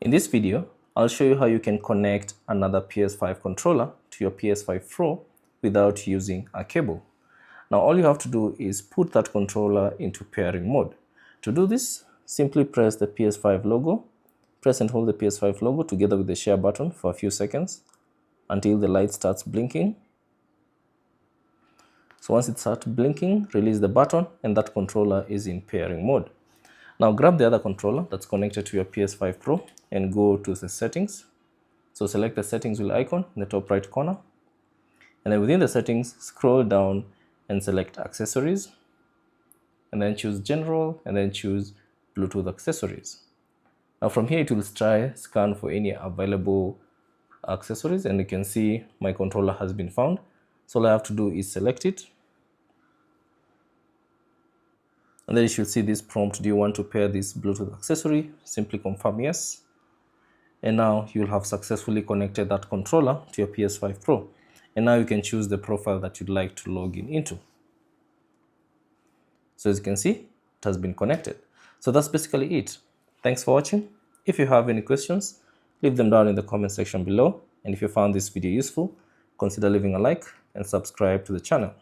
In this video, I'll show you how you can connect another PS5 controller to your PS5 Pro without using a cable. Now all you have to do is put that controller into pairing mode. To do this, simply press the PS5 logo, press and hold the PS5 logo together with the share button for a few seconds until the light starts blinking. So once it starts blinking, release the button and that controller is in pairing mode. Now grab the other controller that's connected to your PS5 Pro and go to the settings. So select the settings wheel icon in the top right corner. And then within the settings, scroll down and select accessories. And then choose general and then choose Bluetooth accessories. Now from here, it will scan for any available accessories, and you can see my controller has been found. So all I have to do is select it. And then you should see this prompt, do you want to pair this Bluetooth accessory? Simply confirm yes. And now you'll have successfully connected that controller to your PS5 Pro. And now you can choose the profile that you'd like to log in into. So as you can see, it has been connected. So that's basically it. Thanks for watching. If you have any questions, leave them down in the comment section below. And if you found this video useful, consider leaving a like and subscribe to the channel.